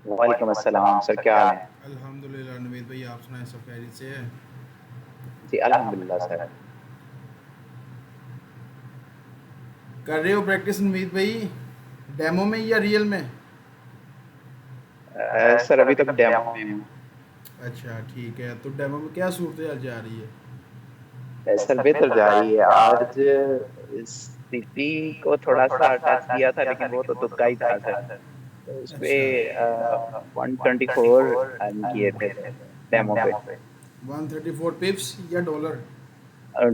वालेकुम अस्सलाम सर, क्या हाल है? अल्हम्दुलिल्लाह नवीद भाई, आप सुनाएं, सब खैरियत से है? जी अल्हम्दुलिल्लाह सर। कर रहे हो प्रैक्टिस नवीद भाई, डेमो में या रियल में? सर अभी तक डेमो में हूँ। अच्छा ठीक है, तो डेमो में क्या सूरत हाल जा रही है? सर बेहतर जा रही है। आज सिटी को थोड़ा सा टच किया था, लेकिन वो तो तुक्का ही था सर। तो उसपे अच्छा। 124 अर्न किए थे डेमो पे। 134 पिप्स या डॉलर?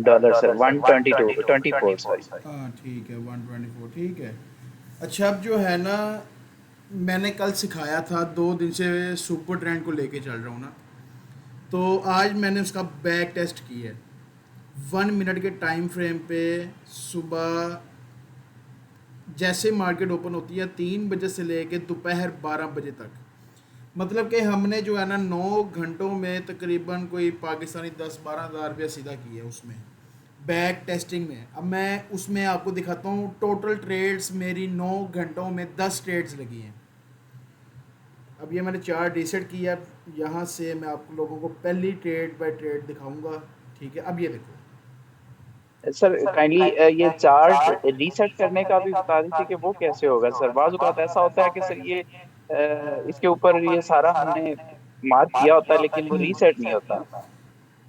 Dollar sir, 122 24 sorry. हाँ ठीक है, 124 ठीक है। अच्छा, अब जो है ना, मैंने कल सिखाया था, 2 दिन से सुपर ट्रेंड को लेके चल रहा हूँ ना, तो आज मैंने उसका बैक टेस्ट किया है। 1 मिनट के टाइम फ्रेम पे सुबह जैसे मार्केट ओपन होती है 3 बजे से लेके दोपहर 12 बजे तक, मतलब कि हमने जो है ना 9 घंटों में तकरीबन कोई पाकिस्तानी 10-12 हज़ार रुपया सीधा किया उसमें, बैक टेस्टिंग में। अब मैं उसमें आपको दिखाता हूँ, टोटल ट्रेड्स मेरी 9 घंटों में 10 ट्रेड्स लगी हैं। अब ये मैंने चार्ट रीसेट किया, यहाँ से मैं आप लोगों को पहली ट्रेड बाय ट्रेड दिखाऊंगा। ठीक है, अब ये देखो। सर काइंडली ये चार्ट रीसेट करने का भी बता दीजिए कि वो कैसे होगा सर। बाज़ औक़ात ऐसा होता है कि सर ये इसके ऊपर ये सारा हमने मार्क किया होता है, लेकिन वो रीसेट नहीं होता।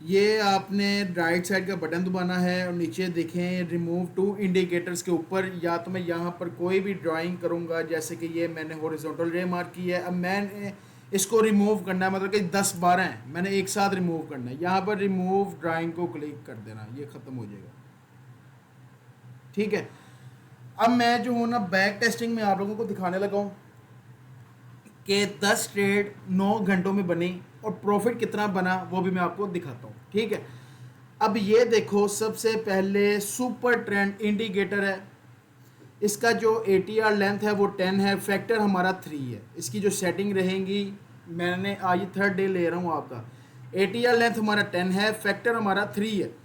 ये आपने राइट साइड का बटन दबाना है और नीचे देखें रिमूव टू इंडिकेटर्स के ऊपर, या तो मैं यहाँ पर कोई भी ड्राइंग करूँगा, जैसे कि ये मैंने हॉरिजॉन्टल रे मार्क की है। अब मैंने इसको रिमूव करना है, मतलब कि 10-12 हैं, मैंने एक साथ रिमूव करना है। यहाँ पर रिमूव ड्राइंग को क्लिक कर देना, ये ख़त्म हो जाएगा। ठीक है, अब मैं जो हूँ ना बैक टेस्टिंग में आप लोगों को दिखाने लगा हूँ कि 10 ट्रेड 9 घंटों में बनी और प्रॉफिट कितना बना, वो भी मैं आपको दिखाता हूँ। ठीक है, अब ये देखो, सबसे पहले सुपर ट्रेंड इंडिकेटर है। इसका जो ATR लेंथ है वो 10 है, फैक्टर हमारा 3 है। इसकी जो सेटिंग रहेगी, मैंने आज 3rd डे ले रहा हूँ आपका। ATR लेंथ हमारा 10 है, फैक्टर हमारा 3 है।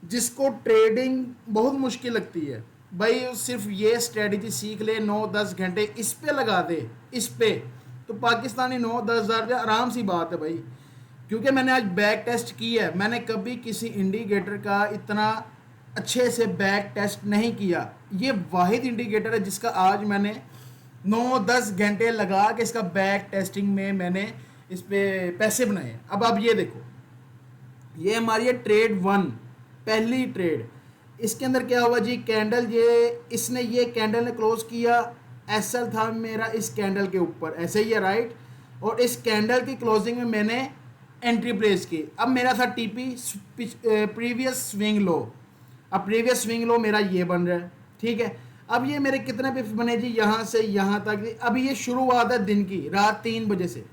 जिसको ट्रेडिंग बहुत मुश्किल लगती है भाई, सिर्फ ये स्ट्रेटजी सीख ले, 9-10 घंटे इस पे लगा दे, इस पे तो पाकिस्तानी 9-10 हज़ार आराम सी बात है भाई। क्योंकि मैंने आज बैक टेस्ट किया है, मैंने कभी किसी इंडिकेटर का इतना अच्छे से बैक टेस्ट नहीं किया। ये वाहिद इंडिकेटर है जिसका आज मैंने 9-10 घंटे लगा के इसका बैक टेस्टिंग में मैंने इस पे पैसे बनाए। अब आप ये देखो, ये हमारी है ट्रेड 1, पहली ट्रेड। इसके अंदर क्या हुआ जी, कैंडल ये इसने ये कैंडल ने क्लोज किया, एसएल था मेरा इस कैंडल के ऊपर, ऐसे ही है राइट। और इस कैंडल की क्लोजिंग में मैंने एंट्री प्लेस की। अब मेरा था टीपी प्रीवियस स्विंग लो। अब प्रीवियस स्विंग लो मेरा ये बन रहा है। ठीक है, अब ये मेरे कितने पिप्स बने जी, यहाँ से यहाँ तक। अभी ये शुरुआत है दिन की, रात 3 बजे से।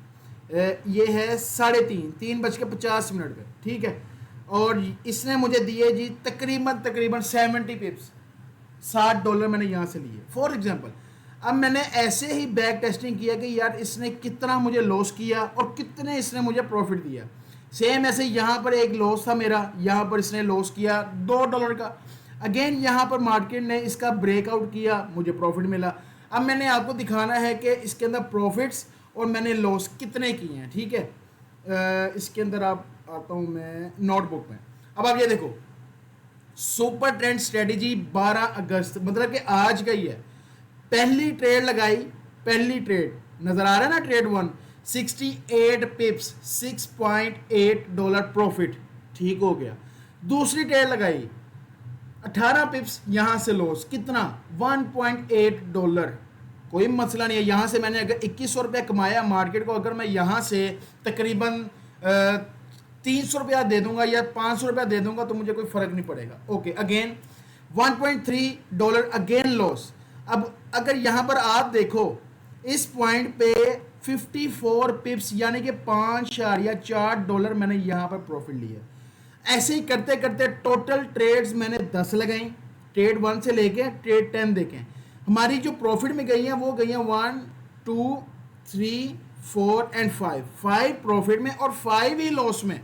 ये है 3:30, 3:50 पे। ठीक है, और इसने मुझे दिए जी तकरीबन तकरीबन 70 पिप्स, $60 मैंने यहाँ से लिए फॉर एग्जांपल। अब मैंने ऐसे ही बैक टेस्टिंग किया कि यार इसने कितना मुझे लॉस किया और कितने इसने मुझे प्रॉफिट दिया। सेम ऐसे यहाँ पर एक लॉस था मेरा, यहाँ पर इसने लॉस किया $2 का। अगेन यहाँ पर मार्केट ने इसका ब्रेकआउट किया, मुझे प्रॉफिट मिला। अब मैंने आपको दिखाना है कि इसके अंदर प्रॉफिट्स और मैंने लॉस कितने किए हैं। ठीक है, इसके अंदर आप आता हूँ मैं नोटबुक में। अब आप ये देखो, सुपर ट्रेंड स्ट्रेटेजी 12 अगस्त, मतलब कि आज का ही है। पहली ट्रेड लगाई, पहली ट्रेड नजर आ रहा है ना, ट्रेड 1, 68 पिप्स, $6.8 प्रॉफिट, ठीक हो गया। दूसरी ट्रेड लगाई, 18 पिप्स, यहां से लॉस कितना, $1.8। कोई मसला नहीं है, यहाँ से मैंने अगर 2100 रुपया कमाया मार्केट को, अगर मैं यहाँ से तकरीबन 300 रुपया दे दूंगा या 500 रुपया दे दूंगा तो मुझे कोई फ़र्क नहीं पड़ेगा। Okay, again $1.3 again loss. अब अगर यहाँ पर आप देखो, इस पॉइंट पे 54 पिप्स यानी कि $5.4 मैंने यहाँ पर प्रॉफिट लिया। ऐसे ही करते करते टोटल ट्रेड्स मैंने 10 लगाई, ट्रेड 1 से लेके ट्रेड 10 देखें। हमारी जो प्रॉफिट में गई हैं वो गई हैं 1, 2, 3, 4 एंड 5, 5 प्रॉफिट में और 5 ही लॉस में।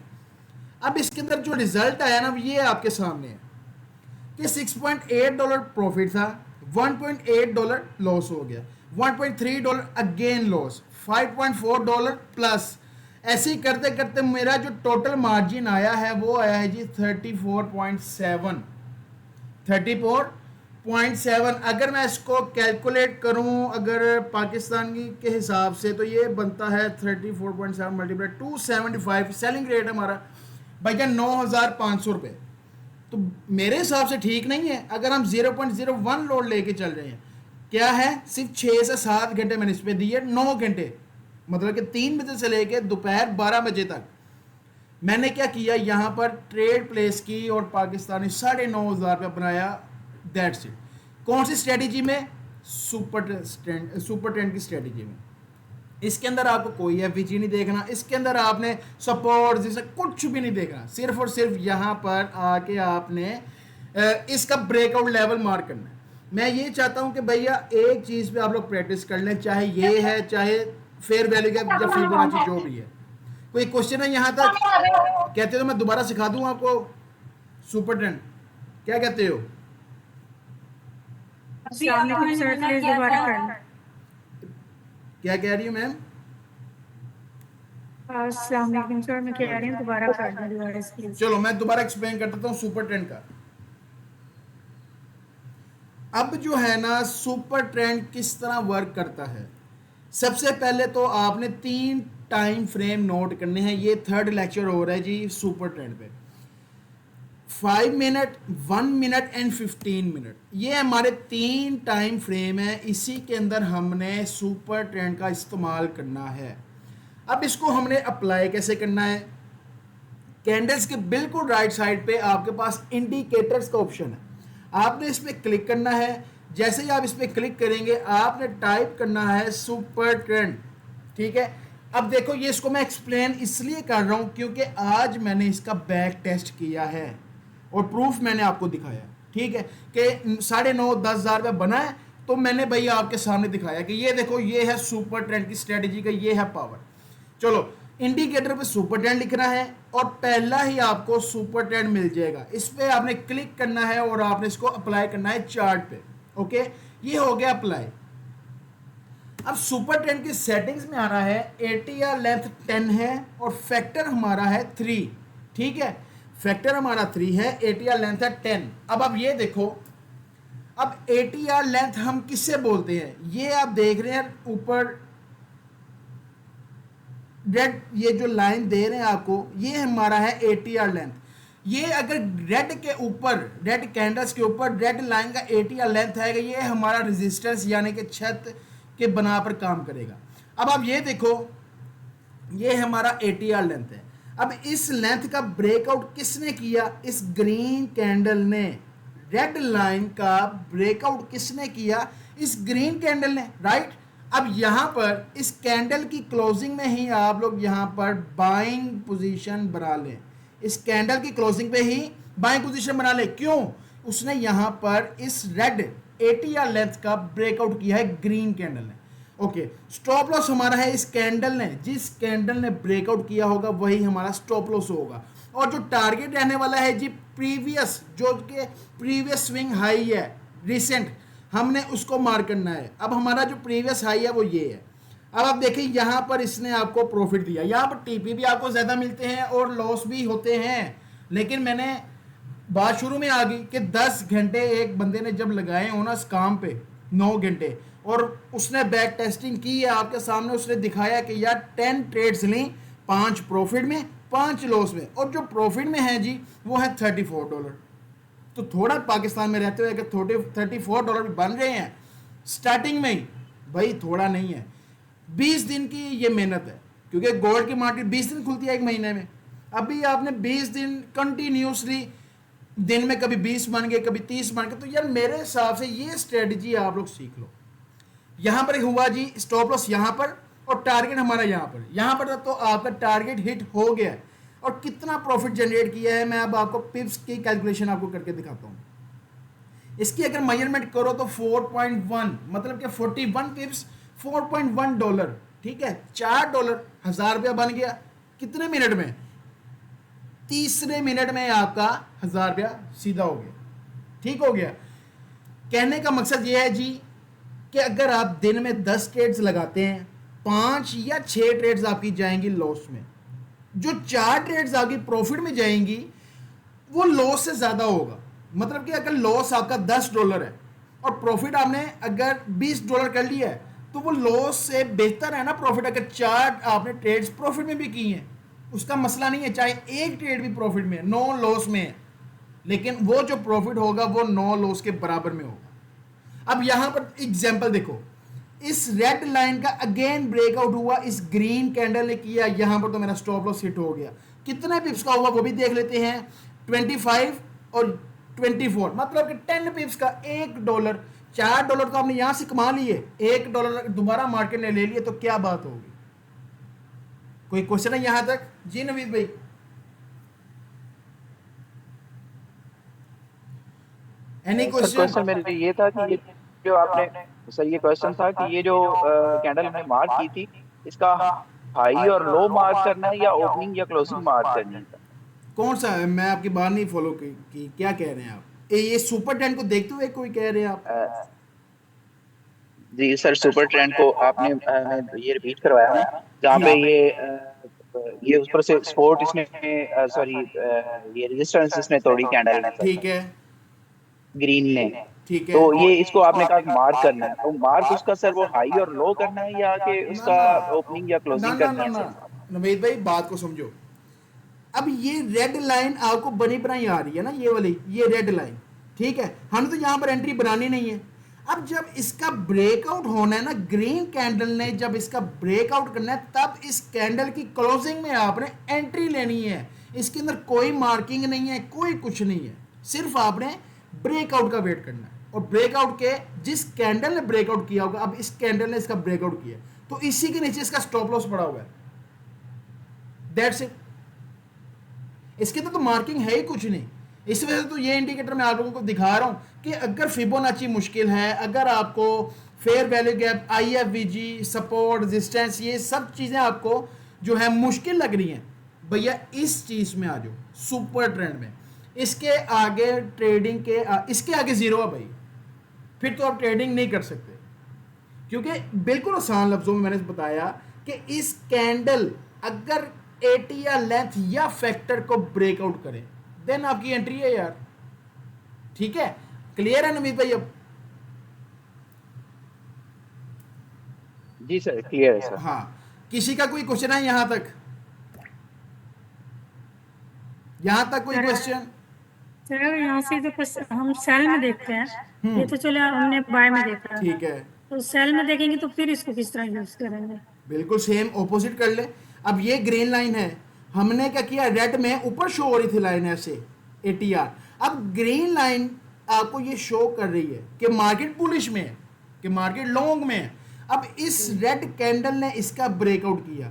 अब इसके अंदर जो रिजल्ट आया ना, ये आपके सामने है कि $6.8 प्रॉफिट था, $1.8 लॉस हो गया, $1.3 अगेन लॉस, $5.4 प्लस। ऐसे ही करते करते मेरा जो टोटल मार्जिन आया है वो आया है जी 34.7। 34.7 अगर मैं इसको कैलकुलेट करूं अगर पाकिस्तानी के हिसाब से तो ये बनता है 34.7 मल्टीप्लाई 275। सेलिंग रेट हमारा भाईजान 9,500 रुपये। तो मेरे हिसाब से ठीक नहीं है अगर हम 0.01 लोड लेके चल रहे हैं। क्या है, सिर्फ 6 से 7 घंटे मैंने इस पर दिए, 9 घंटे, मतलब कि 3 बजे से लेके दोपहर 12 बजे तक मैंने क्या किया, यहां पर ट्रेड प्लेस की और पाकिस्तानी 9,500 रुपया बनाया। That's it. कौन सी स्ट्रेटेजी में, सुपर ट्रेंड की स्ट्रेटेजी में। इसके अंदर आपको कोई एफवीजी नहीं देखना, इसके अंदर आपने सपोर्ट जैसे कुछ भी नहीं देखना, सिर्फ और सिर्फ यहां पर आके आपने इसका ब्रेकआउट लेवल मार्क करना है। मैं ये चाहता हूं कि भैया एक चीज पे आप लोग प्रैक्टिस कर लें, चाहे ये है चाहे फेयर वैल्यू गैप या फिबोनाची जो भी है। कोई क्वेश्चन है यहां तक? कहते हो तो मैं दोबारा सिखा दूं आपको सुपर ट्रेंड, क्या कहते हो? अस्सलाम सर, प्लीज दोबारा करना। क्या कह रही हूँ मैम? अस्सलाम सर, मैं कह रही हूँ दोबारा करना दोबारा प्लीज। चलो मैं दोबारा एक्सप्लेन कर देता हूँ सुपर ट्रेंड का। अब जो है ना सुपर ट्रेंड किस तरह वर्क करता है, सबसे पहले तो आपने 3 टाइम फ्रेम नोट करने हैं। ये थर्ड लेक्चर हो रहा है जी सुपर ट्रेंड पे। 5 मिनट, 1 मिनट एंड 15 मिनट, ये हमारे 3 टाइम फ्रेम है। इसी के अंदर हमने सुपर ट्रेंड का इस्तेमाल करना है। अब इसको हमने अप्लाई कैसे करना है? कैंडल्स के बिल्कुल राइट साइड पे आपके पास इंडिकेटर्स का ऑप्शन है, आपने इस पर क्लिक करना है। जैसे ही आप इस पर क्लिक करेंगे आपने टाइप करना है सुपर ट्रेंड, ठीक है। अब देखो ये इसको मैं एक्सप्लेन इसलिए कर रहा हूं क्योंकि आज मैंने इसका बैक टेस्ट किया है और प्रूफ मैंने आपको दिखाया, ठीक है, कि 9,500-10,000 रुपये बना है। तो मैंने भाई आपके सामने दिखाया कि ये देखो ये है सुपर ट्रेंड की स्ट्रेटेजी का, ये है पावर। चलो इंडिकेटर पे सुपर ट्रेंड लिखना है और पहला ही आपको सुपर ट्रेंड मिल जाएगा। इस पे आपने क्लिक करना है और आपने इसको अप्लाई करना है चार्ट पे। ओके, ये हो गया अप्लाई। अब सुपर ट्रेंड की सेटिंग्स में आना है। एटीआर लेंथ 10 है और फैक्टर हमारा है 3, ठीक है, फैक्टर हमारा 3 है, एटीआर लेंथ है 10। अब आप ये देखो, अब एटीआर लेंथ हम किससे बोलते हैं, ये आप देख रहे हैं ऊपर रेड, ये जो लाइन दे रहे हैं आपको, ये हमारा है एटीआर लेंथ। ये अगर रेड के ऊपर, रेड कैंडल्स के ऊपर रेड लाइन का एटीआर लेंथ है, ये हमारा रेजिस्टेंस यानी कि छत के बना पर काम करेगा। अब आप ये देखो, ये हमारा एटीआर लेंथ है। अब इस लेंथ का ब्रेकआउट किसने किया? इस ग्रीन कैंडल ने। रेड लाइन का ब्रेकआउट किसने किया? इस ग्रीन कैंडल ने, राइट। अब यहां पर इस कैंडल की क्लोजिंग में ही आप लोग यहां पर बाइंग पोजीशन बना लें। इस कैंडल की क्लोजिंग पे ही बाइंग पोजीशन बना लें। क्यों? उसने यहां पर इस रेड एटीआर लेंथ का ब्रेकआउट किया है ग्रीन कैंडल ने। ओके, स्टॉप लॉस हमारा है इस कैंडल ने, जिस कैंडल ने ब्रेकआउट किया होगा वही हमारा स्टॉप लॉस होगा। और जो टारगेट रहने वाला है जी प्रीवियस, जो कि प्रीवियस स्विंग हाई है रिसेंट, हमने उसको मार्क करना है। अब हमारा जो प्रीवियस हाई है वो ये है। अब आप देखिए यहां पर इसने आपको प्रॉफिट दिया, यहां पर टीपी भी आपको ज्यादा मिलते हैं और लॉस भी होते हैं। लेकिन मैंने बात शुरू में आ गई कि 10 घंटे एक बंदे ने जब लगाए हो ना इस काम पे, 9 घंटे, और उसने बैक टेस्टिंग की है आपके सामने, उसने दिखाया कि यार 10 ट्रेड्स ली, 5 प्रॉफिट में 5 लॉस में, और जो प्रॉफिट में है जी वो है $34। तो थोड़ा पाकिस्तान में रहते हुए कि $34 भी बन रहे हैं स्टार्टिंग में ही, भाई थोड़ा नहीं है। 20 दिन की ये मेहनत है, क्योंकि गोल्ड की मार्केट 20 दिन खुलती है एक महीने में। अभी आपने 20 दिन कंटिन्यूसली, दिन में कभी 20 बन गए कभी 30 बन गए, तो यार मेरे हिसाब से ये स्ट्रेटजी आप लोग सीख लो। यहां पर हुआ जी स्टॉप लॉस यहां पर और टारगेट हमारा यहां पर तो आपका टारगेट हिट हो गया है। और कितना प्रॉफिट जनरेट किया है मैं अब आपको पिप्स की कैलकुलेशन आपको करके दिखाता हूं। इसकी अगर मेजरमेंट करो तो 4.1 मतलब कि 41 पिप्स, $4.1, ठीक है, $4 $1,000 बन गया। कितने मिनट में? तीसरे मिनट में आपका $1,000 सीधा हो गया, ठीक हो गया। कहने का मकसद ये है जी कि अगर आप दिन में 10 ट्रेड्स लगाते हैं, 5 या 6 ट्रेड्स आपकी जाएंगी लॉस में, जो 4 ट्रेड्स आपकी प्रॉफिट में जाएंगी वो लॉस से ज़्यादा होगा। मतलब कि अगर लॉस आपका $10 है और प्रॉफिट आपने अगर $20 कर लिया है, तो वो लॉस से बेहतर है ना प्रॉफिट, अगर 4 आपने ट्रेड्स प्रॉफिट में भी की हैं, उसका मसला नहीं है, चाहे एक ट्रेड भी प्रॉफिट में है, नो लॉस में है, लेकिन वो जो प्रॉफिट होगा वो नो लॉस के बराबर में होगा। अब यहां पर एग्जांपल देखो, इस रेड लाइन का अगेन ब्रेकआउट हुआ, इस ग्रीन कैंडल ने किया, यहां पर तो मेरा स्टॉप लॉस हिट हो गया। कितने पिप्स का हुआ वो भी देख लेते हैं, 25 और 24, मतलब कि 10 पिप्स का $1। $4 तो आपने यहां से कमा लिए, $1 दोबारा मार्केट ने ले लिए, तो क्या बात होगी? कोई क्वेश्चन है यहां तक? जी नवीद भाई। एनी सर क्वेश्चन मेरे लिए ये था कि ये जो आपने, सर ये क्वेश्चन था कि ये जो कैंडल हमने मार्क की थी, इसका हाई और लो मार्क करना है या ओपनिंग या क्लोजिंग मार्क करनी है? कौन सा है? मैं आपकी बात नहीं फॉलो की क्या कह रहे हैं आप? ये सुपर ट्रेंड को देखते हुए कोई कह रहे हैं आप? अ, जी सर, सुपर ट्रेंड को आपने हमें ये रिपीट करवाया ना, जहाँ पे ये ऊपर से सपोर्ट इसने, सॉरी, ये रेजिस्टेंस इसने तोड़ी कैंडल ने सर, ठीक है, ग्रीन ने। ठीक है। तो ये इसको आपने कहा मार्क करना है, तो मार्क उसका सर वो हाई और लो करना है या कि ना उसका ना ओपनिंग या ना क्लोजिंग ना करनी ना है ना सर? नवेद भाई, बात को समझो। अब ये रेड लाइन आपको बनी बनाई आ रही है ना, ये वाली, ये रेड लाइन, ठीक है, हमें तो यहां पर एंट्री बनानी नहीं है। अब जब इसका ब्रेकआउट होना है ना, ग्रीन कैंडल ने जब इसका ब्रेकआउट करना है, तब इस कैंडल की क्लोजिंग में आपने एंट्री लेनी है। इसके अंदर कोई मार्किंग नहीं है, कोई कुछ नहीं है, सिर्फ आपने ब्रेकआउट का वेट करना है। और ब्रेकआउट के, जिस कैंडल ने ब्रेकआउट किया होगा, अब इस कैंडल ने इसका ब्रेकआउट किया, तो इसी के नीचे इसका स्टॉप लॉस पड़ा हुआ है, दैट्स इट। इसके तो मार्किंग है ही कुछ नहीं। इस वजह से तो ये इंडिकेटर मैं आप लोगों को दिखा रहा हूं कि अगर फिबोनाची मुश्किल है, अगर आपको fair value gap, IFVG, support, resistance, ये सब चीज़ें आपको जो है मुश्किल लग रही हैं, भैया इस चीज़ में आ जाओ, सुपर ट्रेंड में। इसके आगे ट्रेडिंग के इसके आगे ज़ीरो है भाई, फिर तो आप ट्रेडिंग नहीं कर सकते। क्योंकि बिल्कुल आसान लफ्ज़ों में मैंने बताया कि इस कैंडल अगर AT या लेंथ या फैक्टर को ब्रेकआउट करें, देन आपकी एंट्री है यार, ठीक है। क्लियर है नमीत भाई? अब जी सर, क्लियर है सर। हाँ, किसी का कोई क्वेश्चन है यहां तक? यहां तक कोई क्वेश्चन? सर यहाँ से तो हम सेल में देखते हैं, ये तो चलो हमने बाय में देखा, ठीक है, तो सेल में देखेंगे तो फिर इसको किस तरह यूज करेंगे? बिल्कुल सेम ऑपोजिट कर ले। अब ये ग्रीन लाइन है, हमने क्या किया, रेड में ऊपर शो हो रही थी लाइन ऐसे ATR, अब ग्रीन लाइन आपको ये शो कर रही है कि मार्केट बुलिश में है, कि मार्केट लॉन्ग में है। अब इस रेड कैंडल ने इसका ब्रेकआउट किया,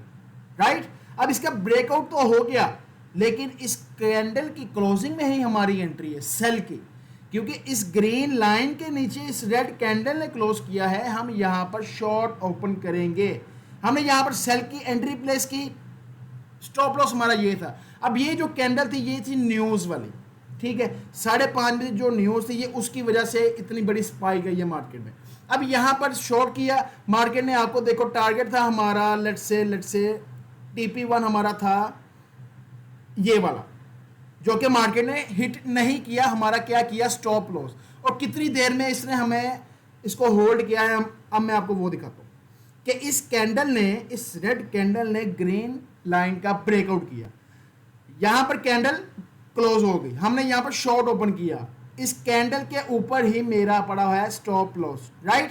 राइट। अब इसका ब्रेकआउट तो हो गया, लेकिन इस कैंडल की क्लोजिंग में ही हमारी एंट्री है सेल की, क्योंकि इस ग्रीन लाइन के नीचे इस रेड कैंडल ने क्लोज किया है, हम यहां पर शॉर्ट ओपन करेंगे। हमने यहां पर सेल की एंट्री प्लेस की, स्टॉप लॉस हमारा ये था। अब ये जो कैंडल थी ये थी न्यूज़ वाली, ठीक है, 5:30 बजे जो न्यूज़ थी, ये उसकी वजह से इतनी बड़ी स्पाइक गई है मार्केट में। अब यहाँ पर शॉर्ट किया मार्केट ने, आपको देखो टारगेट था हमारा, लेट्स से TP1 हमारा था ये वाला, जो कि मार्केट ने हिट नहीं किया, हमारा क्या किया, स्टॉप लॉस। और कितनी देर में इसने हमें इसको होल्ड किया है, अब मैं आपको वो दिखाता हूँ कि इस कैंडल ने, इस रेड कैंडल ने ग्रीन लाइन का ब्रेकआउट किया, यहां पर कैंडल क्लोज हो गई, हमने यहां पर शॉर्ट ओपन किया, इस कैंडल के ऊपर ही मेरा पड़ा हुआ है स्टॉप लॉस, राइट।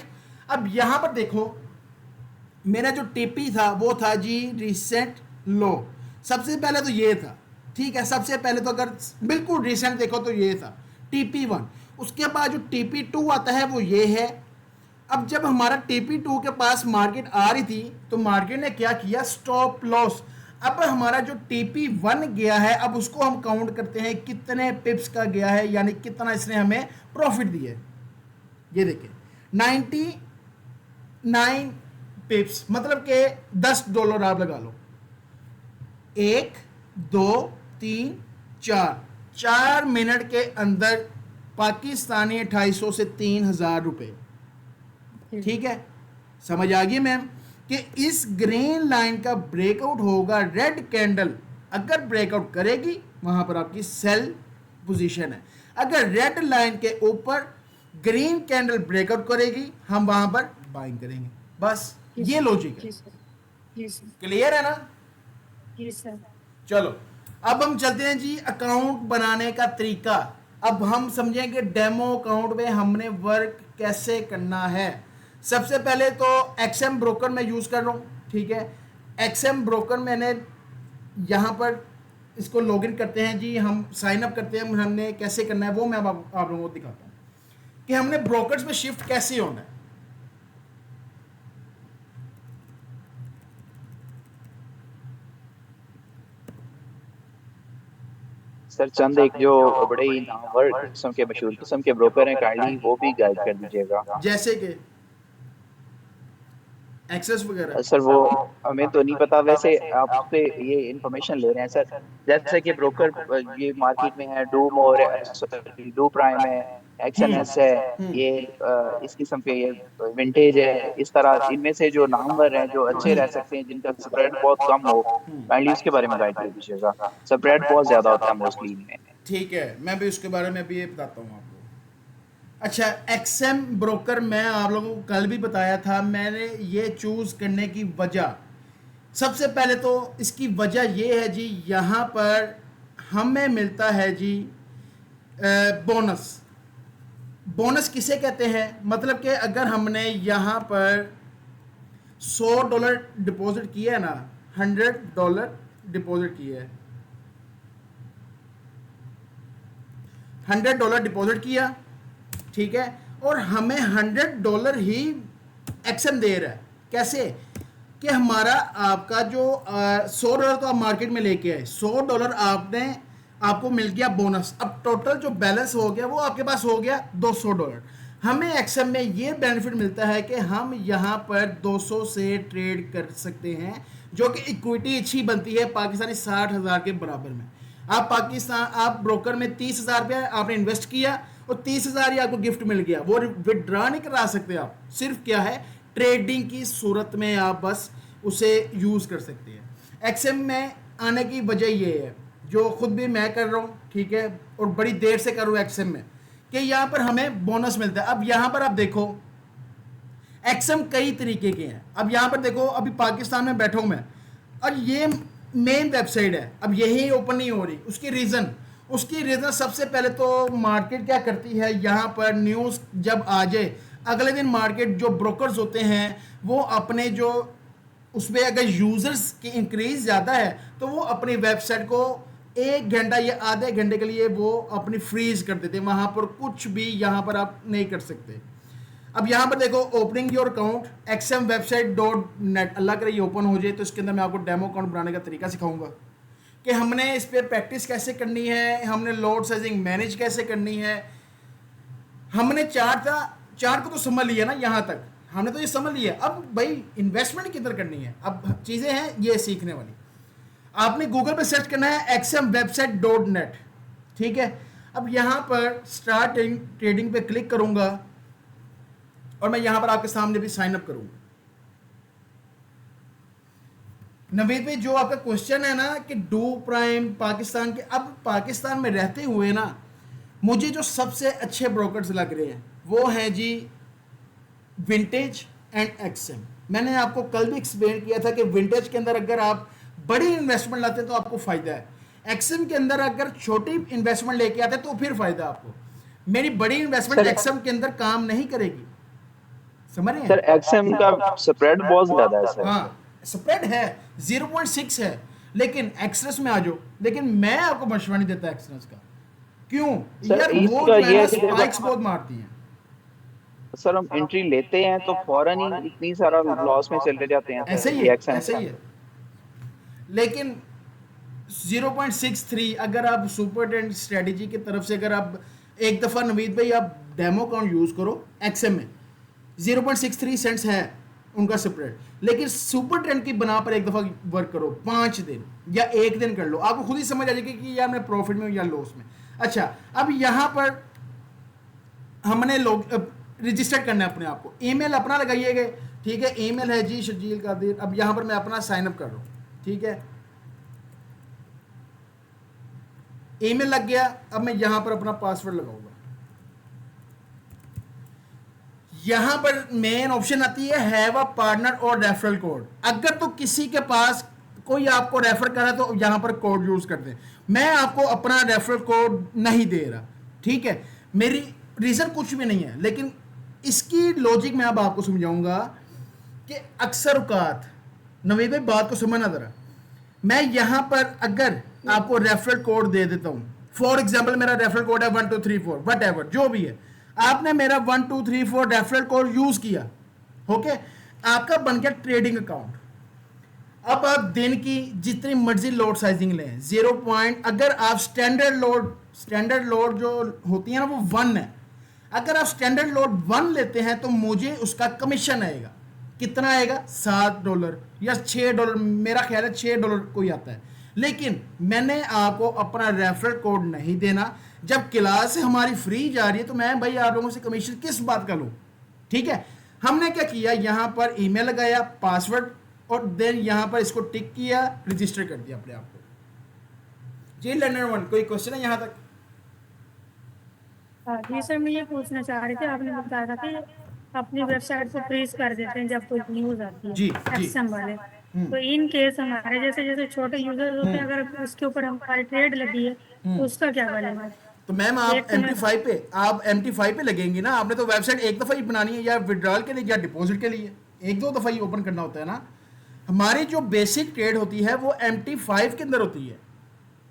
अब यहां पर देखो, मेरा जो TP था वो था जी रिसेंट लो, सबसे पहले तो ये था, ठीक है, सबसे पहले तो अगर बिल्कुल रिसेंट देखो तो ये था TP1, उसके बाद जो TP2 आता है वो ये है। अब जब हमारा TP2 के पास मार्केट आ रही थी, तो मार्केट ने क्या किया, स्टॉप लॉस। अब हमारा जो TP1 गया है, अब उसको हम काउंट करते हैं कितने पिप्स का गया है, यानी कितना इसने हमें प्रॉफिट दिया है। ये देखिए 99 पिप्स, मतलब के $10 आप लगा लो, 1 2 3 4 4 मिनट के अंदर पाकिस्तानी 2800 से 3000 रुपए। ठीक है, समझ आ गई मैम कि इस ग्रीन लाइन का ब्रेकआउट होगा, रेड कैंडल अगर ब्रेकआउट करेगी वहां पर आपकी सेल पोजीशन है, अगर रेड लाइन के ऊपर ग्रीन कैंडल ब्रेकआउट करेगी हम वहां पर बाइंग करेंगे। बस ये लॉजिक है, क्लियर है ना? चलो अब हम चलते हैं जी अकाउंट बनाने का तरीका। अब हम समझेंगे डेमो अकाउंट में हमने वर्क कैसे करना है। सबसे पहले तो एक्सएम ब्रोकर मैं यूज कर रहा हूं, ठीक है। एक्सएम ब्रोकर मैंने यहां पर इसको लॉगिन करते हैं जी, हम साइन अप करते हैं, हमने कैसे करना है वो मैं आप लोगों को दिखाता हूं कि हमने ब्रोकर्स में शिफ्ट कैसे होना है। सर चंद एक जो बड़े ही नामवर किस्म के मशहूर किस्म के ब्रोकर हैं, काइंडली वो भी गाइड कर दीजिएगा। जैसे कि एक्सेस वगैरह। सर वो हमें तो नहीं पता, वैसे आपसे ये इंफॉर्मेशन ले रहे हैं सर। जैसे कि ब्रोकर ये मार्केट में है, डू मोर, डू प्राइम है, एक्सएनएस है, ये इस किस्म के, ये विंटेज है, इस तरह इनमें से जो नामवर हैं जो अच्छे रह सकते हैं, जिनका स्प्रेड बहुत कम हो, काइंडली उसके बारे में गाइड कर दीजिएगा। स्प्रेड बहुत ज्यादा होता है मोस्टली इनमें। ठीक है, मैं भी उसके बारे में भी ये बताता हूँ आपको। अच्छा, एक्सएम ब्रोकर मैं आप लोगों को कल भी बताया था, मैंने ये चूज करने की वजह, सबसे पहले तो इसकी वजह ये है जी, यहाँ पर हमें मिलता है जी बोनस। बोनस किसे कहते हैं? मतलब कि अगर हमने यहाँ पर $100 डिपॉजिट किया है ना, $100 डिपॉजिट किया है, $100 डिपॉजिट किया, ठीक है, और हमें $100 ही एक्सएम दे रहा है। कैसे कि हमारा आपका जो $100 तो आप मार्केट में लेके आए, $100 आपको मिल गया बोनस। अब टोटल जो बैलेंस हो गया वो आपके पास हो गया $200। हमें एक्सएम में ये बेनिफिट मिलता है कि हम यहाँ पर 200 से ट्रेड कर सकते हैं, जो कि इक्विटी अच्छी बनती है पाकिस्तानी 60,000 के बराबर में। आप ब्रोकर में 30,000 रुपया आपने इन्वेस्ट किया और 30,000 ही आपको गिफ्ट मिल गया, वो विड्रॉ नहीं करा सकते आप, सिर्फ क्या है ट्रेडिंग की सूरत में आप बस उसे यूज कर सकते हैं। एक्सएम में आने की वजह ये है, जो खुद भी मैं कर रहा हूँ, ठीक है, और बड़ी देर से कर रहा हूँ एक्सएम में, कि यहाँ पर हमें बोनस मिलता है। अब यहाँ पर आप देखो एक्सएम कई तरीके के हैं। अब यहाँ पर देखो, अभी पाकिस्तान में बैठा हूँ मैं और ये मेन वेबसाइट है, अब यही ओपन नहीं हो रही। उसकी रीज़न सबसे पहले तो मार्केट क्या करती है, यहाँ पर न्यूज़ जब आ जाए अगले दिन मार्केट जो ब्रोकर्स होते हैं वो अपने जो उसमें अगर यूज़र्स की इंक्रीज ज़्यादा है तो वो अपनी वेबसाइट को 1 घंटा या आधे घंटे के लिए वो अपनी फ्रीज कर देते हैं, वहाँ पर कुछ भी यहाँ पर आप नहीं कर सकते। अब यहाँ पर देखो opening your account XM website .net, अल्लाह करे ये ओपन हो जाए तो इसके अंदर मैं आपको डेमो अकाउंट बनाने का तरीका सिखाऊंगा कि हमने इस पर प्रैक्टिस कैसे करनी है, हमने लोड साइजिंग मैनेज कैसे करनी है। हमने चार्ट को तो समझ लिया ना, यहाँ तक हमने तो ये समझ लिया। अब भाई इन्वेस्टमेंट किधर करनी है, अब चीज़ें हैं ये सीखने वाली। आपने गूगल पे सर्च करना है एक्सएम वेबसाइट .net, ठीक है। अब यहाँ पर स्टार्ट ट्रेडिंग पे क्लिक करूँगा और मैं यहाँ पर आपके सामने भी साइन अप करूँगा। नवीद भाई, जो आपका क्वेश्चन है ना कि डू प्राइम पाकिस्तान के, अब पाकिस्तान में रहते हुए ना मुझे जो सबसे अच्छे ब्रोकर्स लग रहे हैं वो हैं जी विंटेज एंड एक्सएम। मैंने आपको कल भी एक्सप्लेन किया था कि विंटेज के अंदर अगर आप बड़ी इन्वेस्टमेंट लाते हैं तो आपको फायदा है, एक्सएम के अंदर अगर छोटी इन्वेस्टमेंट लेके आते हैं तो फिर फायदा आपको। मेरी बड़ी इन्वेस्टमेंट एक्सएम के अंदर काम नहीं करेगी, समझ रहे हैं? सर एक्सएम का स्प्रेड बहुत ज्यादा है सर। हाँ, स्प्रेड है 0.6 है, लेकिन एक्सएस में आ जाओ, लेकिन मैं आपको मशवरा नहीं देता एक्सएस का। क्यों यार, वो स्पाइक्स बहुत मारती हैं। सर हम एंट्री लेते हैं तो फौरन ही इतनी सारा लॉस में चले जाते हैं। ऐसे ही है। लेकिन 0.63 अगर आप सुपर ट्रेंड स्ट्रेटजी की तरफ से अगर आप एक दफ़ा नवीद भाई आप डेमो अकाउंट यूज़ करो एक्सएम में, 0.63 सेंट्स है उनका स्प्रेड, लेकिन सुपर ट्रेंड की बना पर एक दफ़ा वर्क करो 5 दिन या 1 दिन कर लो, आपको खुद ही समझ आ जाएगी कि यार मैं प्रॉफिट में हूँ या लॉस में। अच्छा, अब यहाँ पर हमने लोग रजिस्टर करना है अपने आप को, ईमेल अपना लगाइएगा, ठीक है। ईमेल है जी शजील कादिर। अब यहाँ पर मैं अपना साइन अप कर रहा हूँ, ठीक है, ईमेल लग गया। अब मैं यहाँ पर अपना पासवर्ड लगाऊंगा। यहाँ पर मेन ऑप्शन आती है हैव अ पार्टनर और रेफरल कोड। अगर तो किसी के पास कोई आपको रेफर कर रहा है तो यहाँ पर कोड यूज करते हैं। मैं आपको अपना रेफरल कोड नहीं दे रहा, ठीक है, मेरी रीजन कुछ भी नहीं है, लेकिन इसकी लॉजिक मैं अब आपको समझाऊंगा कि अक्सर औकात, नवीद भाई बात को समझना जरा, मैं यहाँ पर अगर आपको रेफरल कोड दे देता हूँ, फॉर एग्जाम्पल मेरा रेफरल कोड है 1234 वट एवर जो भी है, आपने मेरा 1234 रेफरल कोड यूज किया, ओके, आपका बन गया ट्रेडिंग अकाउंट। अब आप दिन की जितनी मर्जी लोड साइजिंग लें, 0 अगर आप स्टैंडर्ड लोड जो होती है ना वो 1 है, अगर आप स्टैंडर्ड लोड 1 लेते हैं तो मुझे उसका कमीशन आएगा, कितना आएगा, $7 या $6, मेरा ख्याल है $6 कोई आता है। लेकिन मैंने आपको अपना रेफरल कोड नहीं देना। जब क्लास हमारी फ्री जा रही है तो मैं भाई आप लोगों से कमीशन किस बात का लूं, ठीक है। हमने क्या किया, यहां पर ईमेल लगाया, पासवर्ड, और देन यहां पर इसको टिक किया, रजिस्टर कर दिया अपने आप को। जी लर्नर 1 कोई क्वेश्चन है यहां तक? जी सर, मैं ये पूछना चाह रही थी, आपने बताया था कि अपनी वेबसाइट को फ्रीज कर देते हैं जब कोई न्यूज आती है जी जी। एक्सएम वाले। तो इन केस हमारे जैसे जैसे छोटे यूजर होते हैं, अगर उसके ऊपर हमारी ट्रेड लगी है तो उसका क्या बनेगा? तो मैम आप एक तो मैं- MT5 पे लगेंगी ना, आपने तो वेबसाइट एक दफ़ा ही बनानी है, या विड्रॉल के लिए या डिपॉजिट के लिए, एक दो दफ़ा ही ओपन करना होता है ना। हमारी जो बेसिक ट्रेड होती है वो MT5 के अंदर होती है,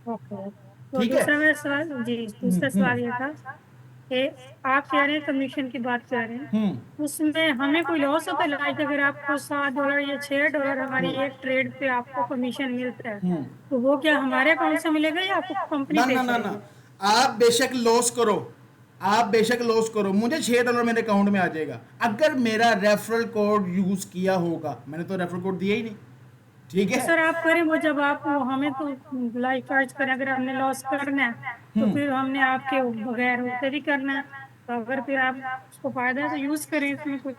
ओके। तो ठीक है। दूसरा मेरा सवाल, जी दूसरा सवाल ये था कि आप कह रहे हैं कमीशन की बात कर रहे हैं, उसमें हमें कोई लॉस होता है? लाइक अगर आपको $7 या $6 हमारी एक ट्रेड पे आपको कमीशन मिलता है, तो वो क्या हमारे अकाउंट से मिलेगा या आपको कंपनी ना पे ना ना ना, करेगी? आप बेशक लॉस करो, आप बेशक लॉस करो, मुझे $6 मेरे अकाउंट में आ जाएगा अगर मेरा रेफरल कोड यूज किया होगा। मैंने तो रेफरल कोड दिया ही नहीं, ठीक तो है। सर आप करें वो, जब आप वो हमें तो लाइक फर्ज करें, अगर हमने लॉस करना है तो फिर हमने आपके बगैर होते भी करना है। तो अगर फिर आप उसको फायदा है तो यूज करें, इसमें कोई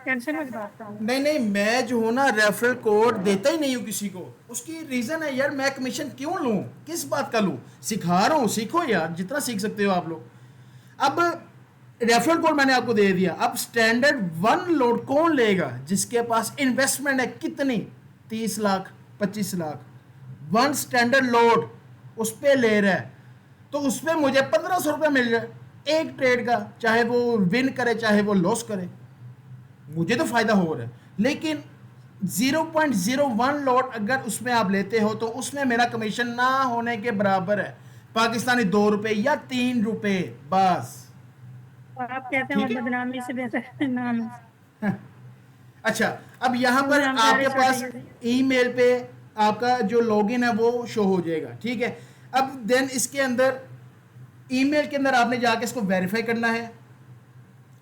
टेंशन वाली बात नहीं है। नहीं नहीं, मैं जो हूँ ना रेफरल कोड देता ही नहीं हूँ किसी को। उसकी रीज़न है यार, मैं कमीशन क्यों लूँ, किस बात का लूँ, सिखा रहा हूँ, सीखो यार जितना सीख सकते हो आप लोग। अब रेफरल कोड मैंने आपको दे दिया, अब स्टैंडर्ड 1 लोड कौन लेगा जिसके पास इन्वेस्टमेंट है कितनी, 30 लाख 25 लाख, 1 स्टैंडर्ड लोड उस पर ले रहा है, तो उसमें मुझे ₹1500 मिल रहा है एक ट्रेड का, चाहे वो विन करे चाहे वो लॉस करे, मुझे तो फायदा हो रहा है। लेकिन 0.01 लॉट अगर उसमें आप लेते हो तो उसमें मेरा कमीशन ना होने के बराबर है, पाकिस्तानी ₹2 या ₹3 बस, और आप कहते हैं ठीक वो है। बदनामी से बेहतर है नाम। अच्छा, अब यहाँ पर क्योंकि हम आपके सारे पास छोटे ईमेल पे आपका जो लॉगिन है वो शो हो जाएगा, ठीक है। अब देन इसके अंदर ईमेल के अंदर आपने जाके इसको वेरीफाई करना है।